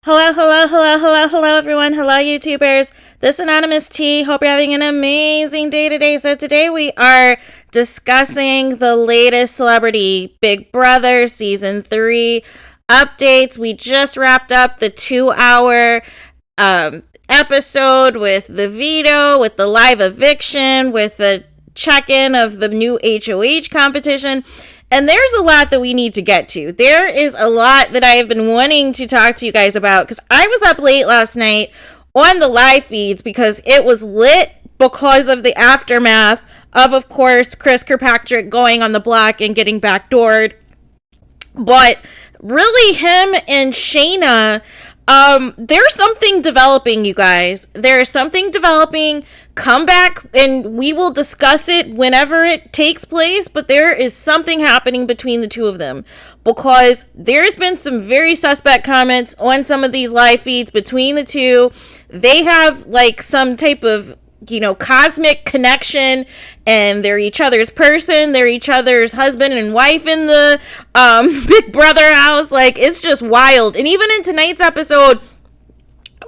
Hello, hello, hello, hello, hello, everyone. Hello, YouTubers. This is Anonymous T. Hope you're having an amazing day today. So today we are discussing the latest Celebrity Big Brother Season 3 updates. We just wrapped up the 2-hour episode with the veto, with the live eviction, with the check-in of the new HOH competition. And there's a lot that we need to get to. There is a lot that I have been wanting to talk to you guys about because I was up late last night on the live feeds because it was lit because of the aftermath of course, Chris Kirkpatrick going on the block and getting backdoored. But really, him and Shayna, there's something developing, you guys. There's something developing. Come back and we will discuss it whenever it takes place, but there is something happening between the two of them because there's been some very suspect comments on some of these live feeds between the two. They have like some type of, cosmic connection, and they're each other's person. They're each other's husband and wife in the Big Brother house. Like, it's just wild. And even in tonight's episode,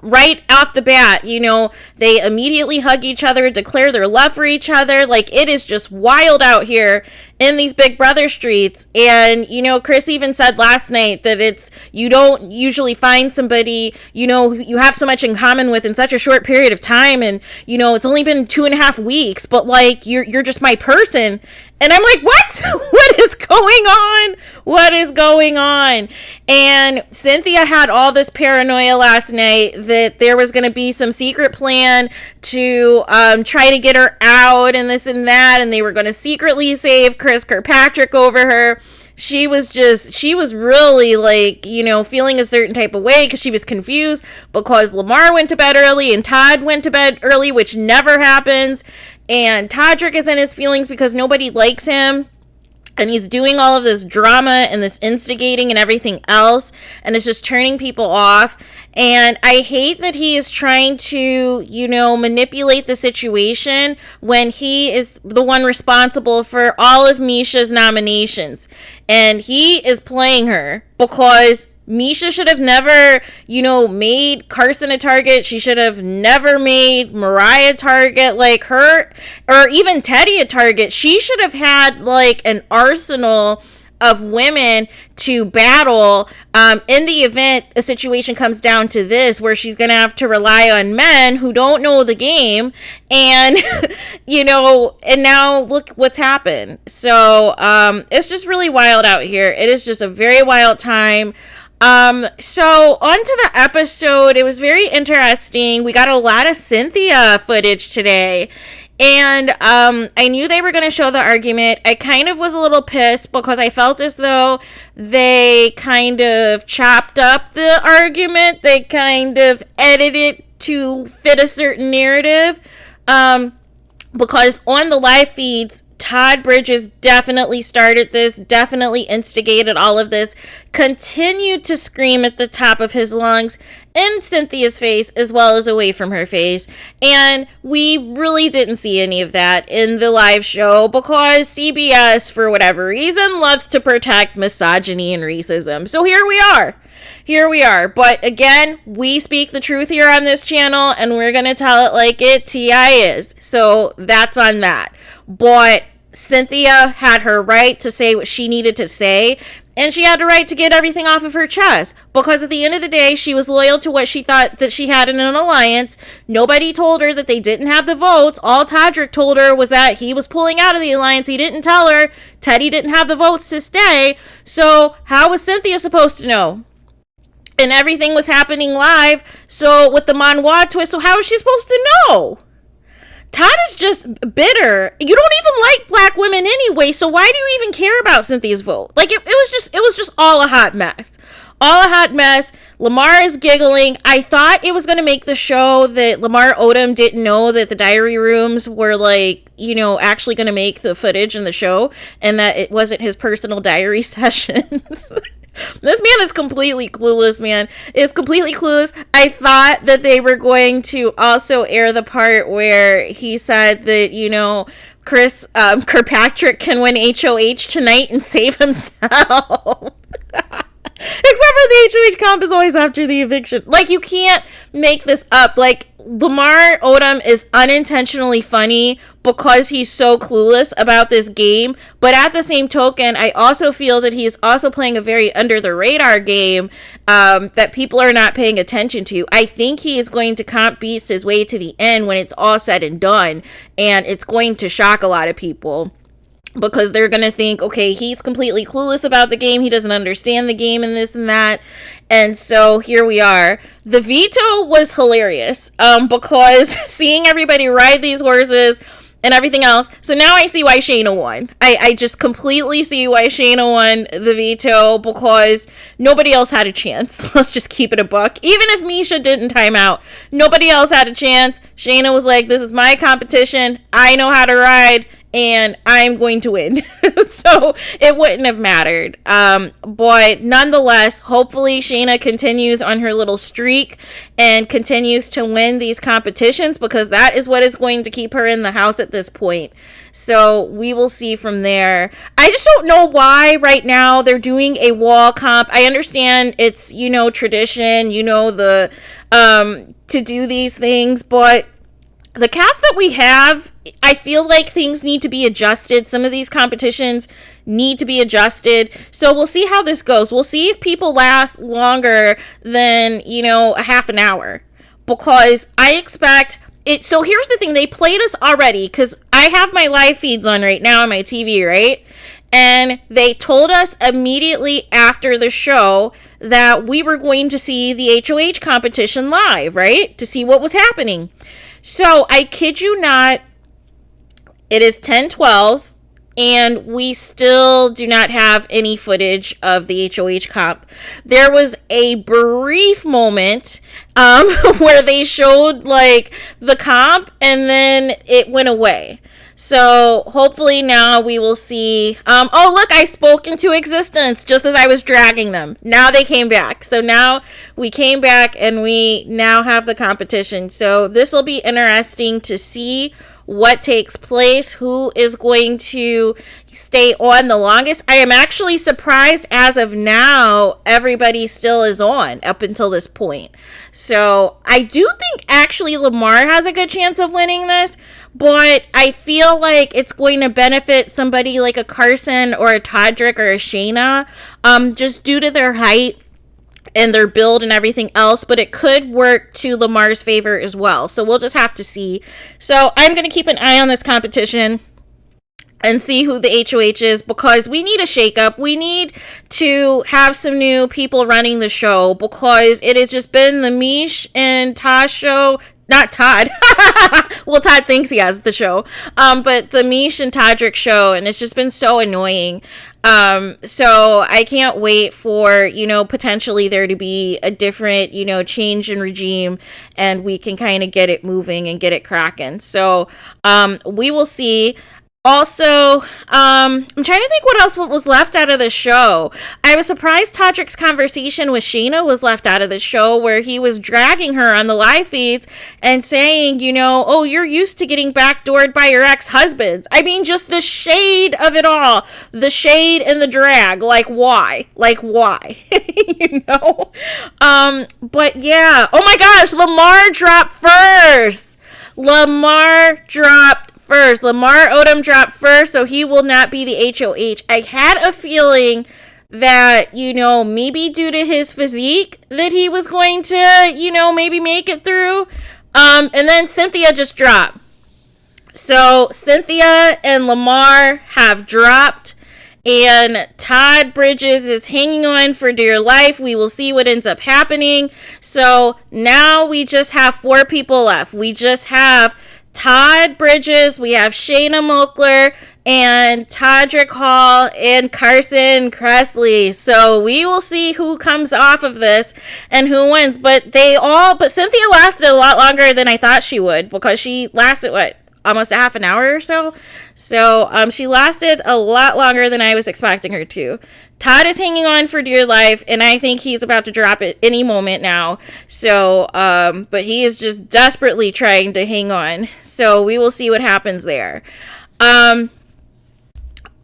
right off the bat, they immediately hug each other, declare their love for each other. Like, it is just wild out here in these Big Brother streets. And, Chris even said last night that you don't usually find somebody, you have so much in common with in such a short period of time. And, it's only been 2.5 weeks, but like, you're just my person. And I'm like, what? What is going on? What is going on? And Cynthia had all this paranoia last night that there was going to be some secret plan to try to get her out and this and that. And they were going to secretly save Chris Kirkpatrick over her. She was really like, feeling a certain type of way because she was confused because Lamar went to bed early and Todd went to bed early, which never happens. And Todrick is in his feelings because nobody likes him. And he's doing all of this drama and this instigating and everything else. And it's just turning people off. And I hate that he is trying to, manipulate the situation when he is the one responsible for all of Misha's nominations. And he is playing her because Misha should have never, made Carson a target. She should have never made Mariah a target, like her, or even Teddy a target. She should have had like an arsenal of women to battle in the event a situation comes down to this where she's gonna have to rely on men who don't know the game. And and now look what's happened. So it's just really wild out here. It is just a very wild time. So on to the episode. It was very interesting. We got a lot of Cynthia footage today. And I knew they were going to show the argument. I kind of was a little pissed because I felt as though they kind of chopped up the argument. They kind of edited it to fit a certain narrative. Because on the live feeds, Todd Bridges definitely started this, definitely instigated all of this, continued to scream at the top of his lungs in Cynthia's face as well as away from her face. And we really didn't see any of that in the live show because CBS, for whatever reason, loves to protect misogyny and racism. So here we are. But again, we speak the truth here on this channel and we're going to tell it like it T.I. is. So that's on that. But Cynthia had her right to say what she needed to say. And she had the right to get everything off of her chest. Because at the end of the day, she was loyal to what she thought that she had in an alliance. Nobody told her that they didn't have the votes. All Todrick told her was that he was pulling out of the alliance. He didn't tell her Teddy didn't have the votes to stay. So how was Cynthia supposed to know? And everything was happening live. So with the Manoir twist, so how is she supposed to know? Todd is just bitter. You don't even like black women anyway, so why do you even care about Cynthia's vote? Like, it was just all a hot mess. All a hot mess. Lamar is giggling. I thought it was going to make the show that Lamar Odom didn't know that the diary rooms were like, actually going to make the footage in the show and that it wasn't his personal diary sessions. This man is completely clueless, man. Is completely clueless. I thought that they were going to also air the part where he said that, Chris Kirkpatrick can win HOH tonight and save himself. Except for they HOH comp is always after the eviction. Like, you can't make this up. Like, Lamar Odom is unintentionally funny because he's so clueless about this game. But at the same token, I also feel that he's also playing a very under the radar game that people are not paying attention to. I think he is going to comp beast his way to the end when it's all said and done. And it's going to shock a lot of people, because they're going to think, okay, he's completely clueless about the game. He doesn't understand the game and this and that. And so here we are. The veto was hilarious because seeing everybody ride these horses and everything else. So now I see why Shayna won. I just completely see why Shayna won the veto, because nobody else had a chance. Let's just keep it a buck. Even if Misha didn't time out, nobody else had a chance. Shayna was like, this is my competition. I know how to ride, and I'm going to win. So it wouldn't have mattered. But nonetheless, hopefully Shayna continues on her little streak and continues to win these competitions, because that is what is going to keep her in the house at this point. So we will see from there. I just don't know why right now they're doing a wall comp. I understand it's, tradition, the to do these things, but the cast that we have, I feel like things need to be adjusted. Some of these competitions need to be adjusted. So we'll see how this goes. We'll see if people last longer than, a half an hour. Because I expect it. So here's the thing. They played us already, because I have my live feeds on right now on my TV, right? And they told us immediately after the show that we were going to see the HOH competition live, right? To see what was happening. So I kid you not, it is 10:12, and we still do not have any footage of the HOH comp. There was a brief moment where they showed like the comp, and then it went away. So hopefully now we will see. Oh, look, I spoke into existence just as I was dragging them. Now they came back. So now we came back, and we now have the competition. So this will be interesting to see what takes place, who is going to stay on the longest. I am actually surprised as of now everybody still is on up until this point. So I do think actually Lamar has a good chance of winning this, but I feel like it's going to benefit somebody like a Carson or a Todrick or a Shayna, just due to their height and their build and everything else, but it could work to Lamar's favor as well. So we'll just have to see. So I'm going to keep an eye on this competition and see who the HOH is, because we need a shakeup. We need to have some new people running the show, because it has just been the Mish and Tosh show. Not Todd. Well, Todd thinks he has the show. But the Mish and Todrick show, and it's just been so annoying. So I can't wait for, potentially there to be a different, change in regime, and we can kind of get it moving and get it cracking. So, we will see. Also, I'm trying to think what else was left out of the show. I was surprised Todrick's conversation with Shayna was left out of the show, where he was dragging her on the live feeds and saying, oh, you're used to getting backdoored by your ex-husbands. I mean, just the shade of it all. The shade and the drag. Like, why? But yeah. Oh my gosh, Lamar dropped first. Lamar Odom dropped first, so he will not be the HOH. I had a feeling that, maybe due to his physique, that he was going to, maybe make it through. And then Cynthia just dropped. So Cynthia and Lamar have dropped, and Todd Bridges is hanging on for dear life. We will see what ends up happening. So now we just have 4 people left. We just have Todd Bridges, we have Shayna Moakler, and Todrick Hall, and Carson Kressley. So we will see who comes off of this and who wins. But Cynthia lasted a lot longer than I thought she would, because she lasted, almost a half an hour or so. So she lasted a lot longer than I was expecting her to. Todd is hanging on for dear life, and I think he's about to drop it any moment now. So, but he is just desperately trying to hang on. So we will see what happens there.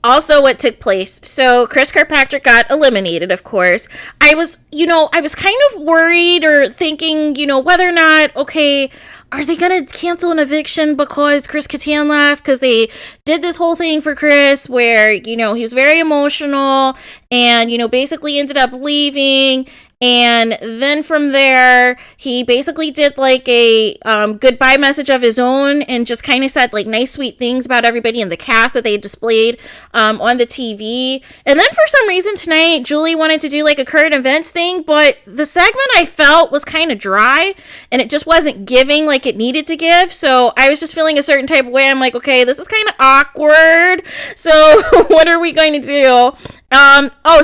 Also, what took place. So Chris Kirkpatrick got eliminated, of course. I was kind of worried or thinking, whether or not, okay, are they going to cancel an eviction because Chris Kattan left? Because they did this whole thing for Chris where, he was very emotional and, basically ended up leaving. And then from there, he basically did like a goodbye message of his own and just kind of said like nice, sweet things about everybody in the cast that they displayed on the TV. And then for some reason tonight, Julie wanted to do like a current events thing, but the segment I felt was kind of dry and it just wasn't giving like it needed to give. So I was just feeling a certain type of way. I'm like, okay, this is kind of awkward. So what are we going to do?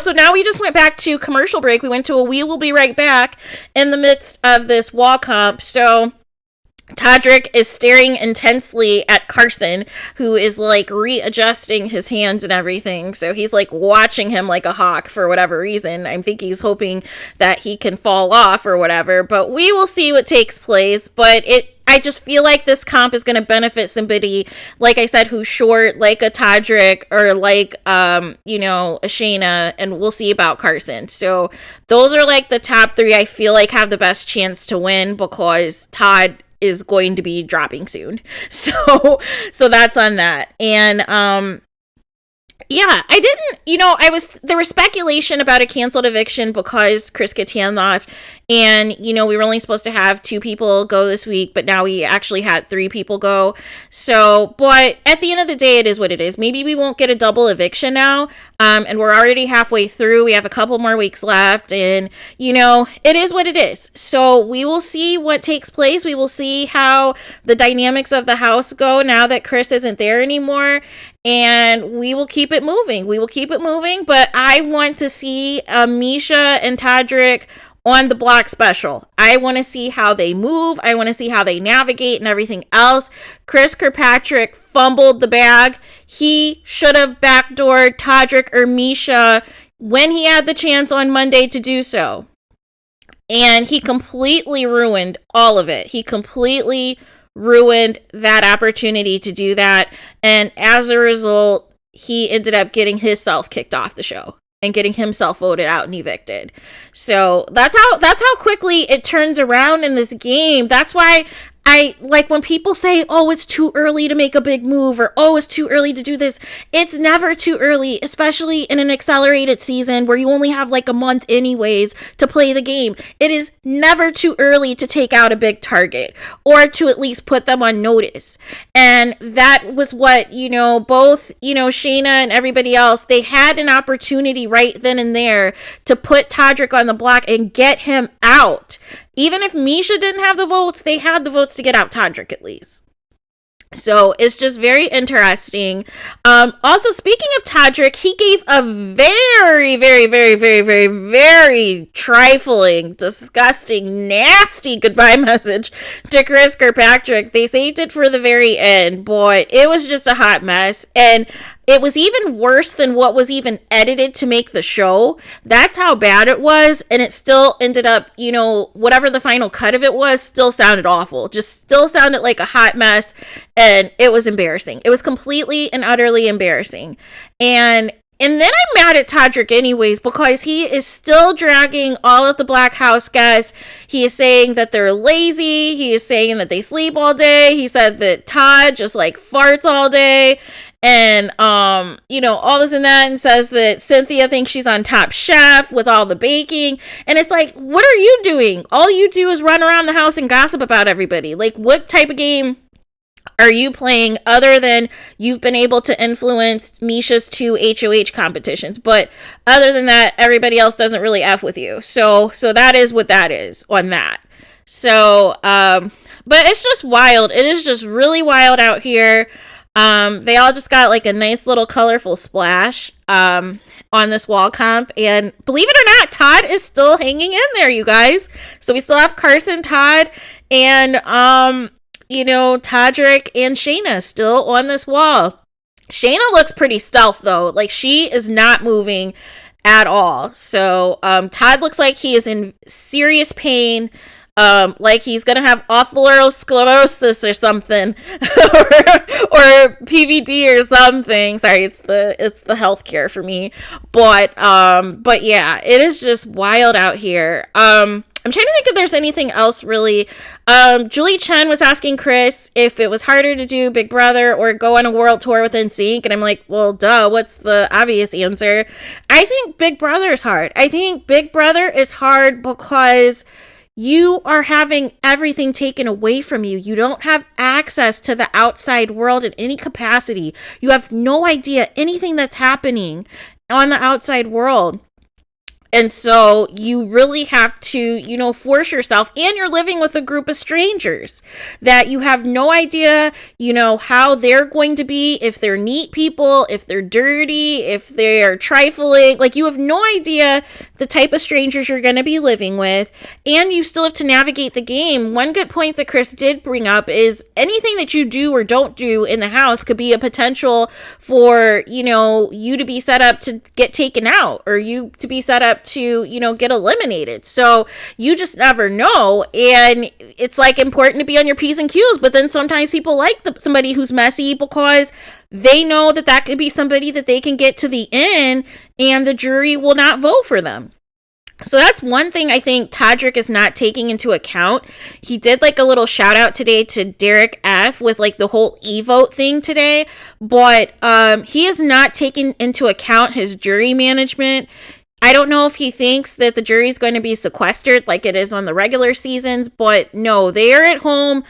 So now we just went back to commercial break. We went to a We Will Be Right Back in the midst of this wall comp. So Todrick is staring intensely at Carson, who is like readjusting his hands and everything. So he's like watching him like a hawk for whatever reason. I think he's hoping that he can fall off or whatever, but we will see what takes place. But I just feel like this comp is going to benefit somebody, like I said, who's short, like a Todrick or like, a Shayna, and we'll see about Carson. So those are like the top three I feel like have the best chance to win because Todd is going to be dropping soon. So that's on that. And, I didn't, there was speculation about a canceled eviction because Chris Kattan left. And, we were only supposed to have 2 people go this week, but now we actually had 3 people go. So, but at the end of the day, it is what it is. Maybe we won't get a double eviction now. And we're already halfway through. We have a couple more weeks left. And, it is what it is. So we will see what takes place. We will see how the dynamics of the house go now that Chris isn't there anymore. And we will keep it moving. But I want to see Misha and Todrick on the block special. I want to see how they move. I want to see how they navigate and everything else. Chris Kirkpatrick fumbled the bag. He should have backdoored Todrick or Misha when he had the chance on Monday to do so. And he completely ruined all of it. He completely ruined that opportunity to do that. And as a result, he ended up getting himself kicked off the show and getting himself voted out and evicted. So that's how quickly it turns around in this game. That's why I like when people say, oh, it's too early to make a big move, or oh, it's too early to do this. It's never too early, especially in an accelerated season where you only have like a month anyways to play the game. It is never too early to take out a big target or to at least put them on notice. And that was what, both, Shayna and everybody else, they had an opportunity right then and there to put Todrick on the block and get him out. Even if Misha didn't have the votes, they had the votes to get out Todrick at least. So it's just very interesting. Also, speaking of Todrick, he gave a very, very, very, very, very, very trifling, disgusting, nasty goodbye message to Chris Kirkpatrick. They saved it for the very end. Boy, it was just a hot mess. And it was even worse than what was even edited to make the show. That's how bad it was. And it still ended up, whatever the final cut of it was, still sounded awful. Just still sounded like a hot mess. And it was embarrassing. It was completely and utterly embarrassing. And then I'm mad at Todrick anyways, because he is still dragging all of the Black House guys. He is saying that they're lazy. He is saying that they sleep all day. He said that Todd just like farts all day. And, all this and that, and says that Cynthia thinks she's on Top Chef with all the baking. And it's like, what are you doing? All you do is run around the house and gossip about everybody. Like, what type of game are you playing other than you've been able to influence Misha's 2 HOH competitions? But other than that, everybody else doesn't really F with you. So that is what that is on that. So, but it's just wild. It is just really wild out here. They all just got like a nice little colorful splash on this wall comp, and believe it or not, Todd is still hanging in there, you guys. So we still have Carson, Todd, and Todrick and Shayna still on this wall. Shayna looks pretty stealth though, like she is not moving at all. So Todd looks like he is in serious pain. like he's gonna have atherosclerosis or something, or PVD or something. Sorry, it's the healthcare for me, but yeah, it is just wild out here. I'm trying to think if there's anything else really. Julie Chen was asking Chris if it was harder to do Big Brother or go on a world tour with NSYNC, and I'm like, well, duh, what's the obvious answer? I think Big Brother is hard. I think Big Brother is hard because you are having everything taken away from you. You don't have access to the outside world in any capacity. You have no idea anything that's happening on the outside world. And so you really have to, force yourself, and you're living with a group of strangers that you have no idea, how they're going to be, if they're neat people, if they're dirty, if they're trifling. Like, you have no idea the type of strangers you're going to be living with, and you still have to navigate the game. One good point that Chris did bring up is anything that you do or don't do in the house could be a potential for, you to be set up to get taken out, or you to be set up to, get eliminated. So you just never know. And it's like important to be on your P's and Q's, but then sometimes people like somebody who's messy because they know that could be somebody that they can get to the end and the jury will not vote for them. So that's one thing I think Todrick is not taking into account. He did like a little shout out today to Derek F with like the whole e-vote thing today, but he is not taking into account his jury management. I don't know if he thinks that the jury is going to be sequestered like it is on the regular seasons, but no, they are at home.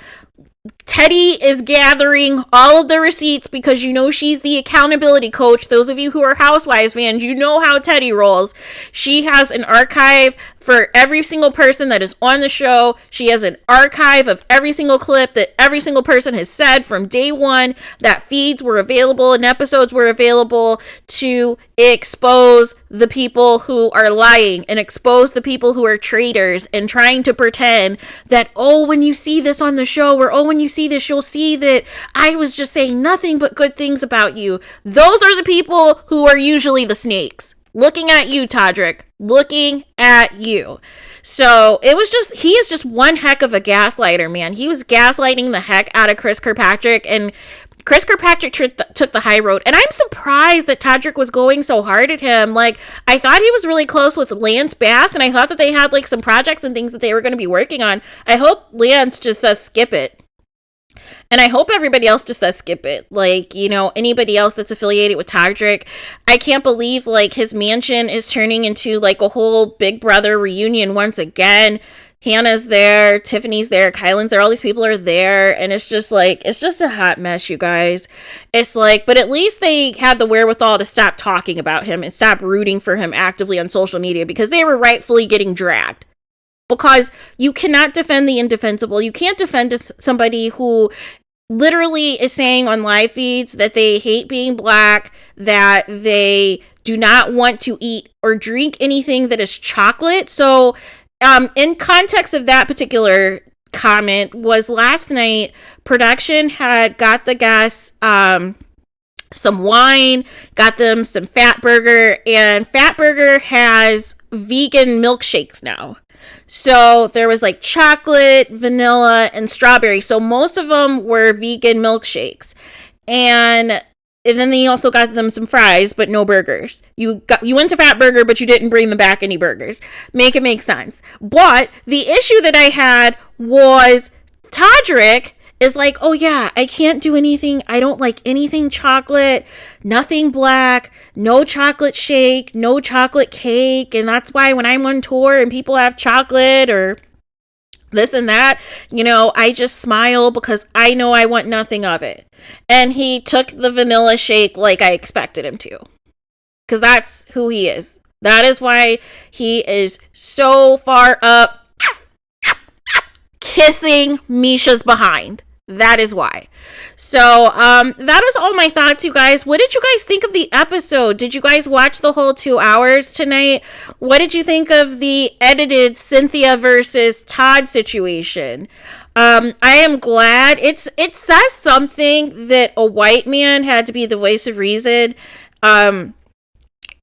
Teddy is gathering all of the receipts because she's the accountability coach. Those of you who are Housewives fans, you know how Teddy rolls. She has an archive for every single person that is on the show. She has an archive of every single clip that every single person has said from day one, that feeds were available and episodes were available to expose the people who are lying and expose the people who are traitors and trying to pretend that, oh, when you see this on the show, or oh, when you see this, you'll see that I was just saying nothing but good things about you. Those are the people who are usually the snakes. Looking at you, Todrick. Looking at you. So he is just one heck of a gaslighter, man. He was gaslighting the heck out of Chris Kirkpatrick, and Chris Kirkpatrick took the high road. And I'm surprised that Todrick was going so hard at him. Like, I thought he was really close with Lance Bass, and I thought that they had like some projects and things that they were going to be working on. I hope Lance just says skip it. And I hope everybody else just says skip it. Like, anybody else that's affiliated with Todrick. I can't believe, like, his mansion is turning into, like, a whole Big Brother reunion once again. Hannah's there, Tiffany's there, Kylan's there, all these people are there, and it's just, like, it's just a hot mess, you guys. It's like, but at least they had the wherewithal to stop talking about him and stop rooting for him actively on social media, because they were rightfully getting dragged. Because you cannot defend the indefensible. You can't defend somebody who literally is saying on live feeds that they hate being black, that they do not want to eat or drink anything that is chocolate. So in context of that particular comment was last night, production had got the guests some wine, got them some Fatburger, and Fatburger has vegan milkshakes now. So there was like chocolate, vanilla, and strawberry. So most of them were vegan milkshakes. And then they also got them some fries, but no burgers. You went to Fatburger, but you didn't bring them back any burgers. Make it make sense. But the issue that I had was Todrick is like, oh yeah, I can't do anything. I don't like anything chocolate, nothing black, no chocolate shake, no chocolate cake. And that's why when I'm on tour and people have chocolate or this and that, I just smile because I know I want nothing of it. And he took the vanilla shake like I expected him to, because that's who he is. That is why he is so far up kissing Misha's behind. That is why. So, that is all my thoughts, you guys. What did you guys think of the episode? Did you guys watch the whole 2 hours tonight? What did you think of the edited Cynthia versus Todd situation? I am glad. It says something that a white man had to be the voice of reason.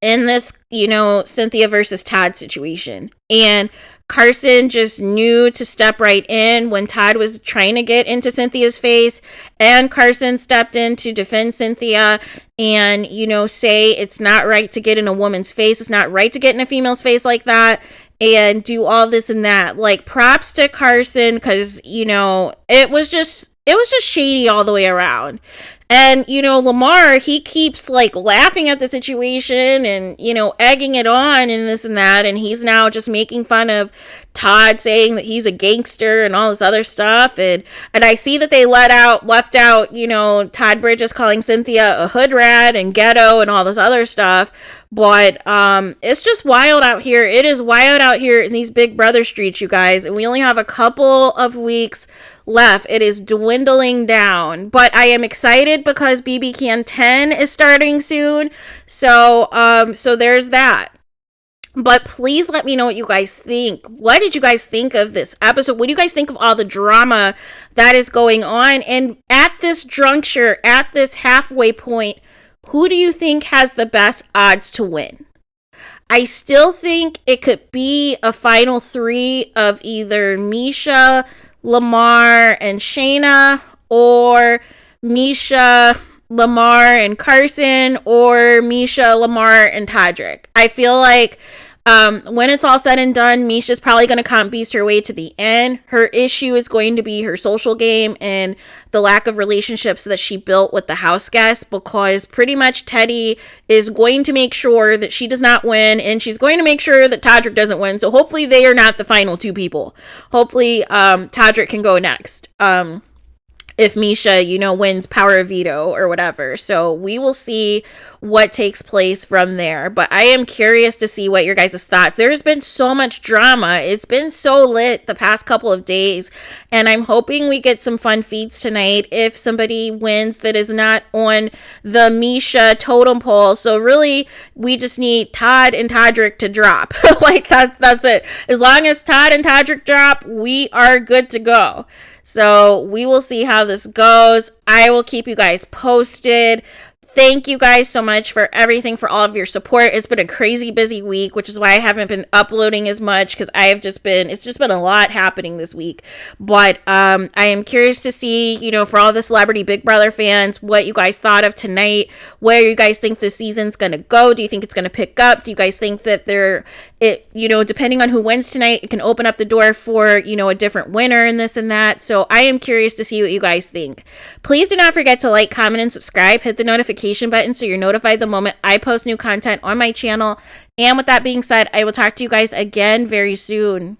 in this, Cynthia versus Todd situation. And Carson just knew to step right in when Todd was trying to get into Cynthia's face. And Carson stepped in to defend Cynthia and, say it's not right to get in a woman's face. It's not right to get in a female's face like that and do all this and that. Like, props to Carson, because, it was just shady all the way around. And, Lamar, he keeps, laughing at the situation and, egging it on and this and that. And he's now just making fun of Todd, saying that he's a gangster and all this other stuff. And I see that they left out, Todd Bridges calling Cynthia a hood rat and ghetto and all this other stuff. But it's just wild out here. It is wild out here in these Big Brother streets, you guys. And we only have a couple of weeks left. It is dwindling down. But I am excited because BB Can 10 is starting soon. So there's that. But please let me know what you guys think. What did you guys think of this episode? What do you guys think of all the drama that is going on? And at this juncture, at this halfway point, who do you think has the best odds to win? I still think it could be a final three of either Misha, Lamar, and Shayna, or Misha, Lamar, and Carson, or Misha, Lamar, and Todrick. I feel like when it's all said and done, Misha's probably going to comp beast her way to the end. Her issue is going to be her social game and the lack of relationships that she built with the house guests, because pretty much Teddy is going to make sure that she does not win, and she's going to make sure that Todrick doesn't win. So hopefully they are not the final two people. Hopefully Todrick can go next. If Misha, wins power of veto or whatever. So we will see what takes place from there. But I am curious to see what your guys' thoughts. There's been so much drama. It's been so lit the past couple of days. And I'm hoping we get some fun feeds tonight if somebody wins that is not on the Misha totem pole. So really, we just need Todd and Todrick to drop. That's it. As long as Todd and Todrick drop, we are good to go. So we will see how this goes. I will keep you guys posted. Thank you guys so much for everything, for all of your support. It's been a crazy busy week, which is why I haven't been uploading as much, because it's just been a lot happening this week. But I am curious to see, for all the celebrity Big Brother fans, what you guys thought of tonight, where you guys think this season's going to go. Do you think it's going to pick up? Do you guys think that depending on who wins tonight, it can open up the door for, a different winner and this and that. So I am curious to see what you guys think. Please do not forget to like, comment, and subscribe. Hit the notification button so you're notified the moment I post new content on my channel. And with that being said, I will talk to you guys again very soon.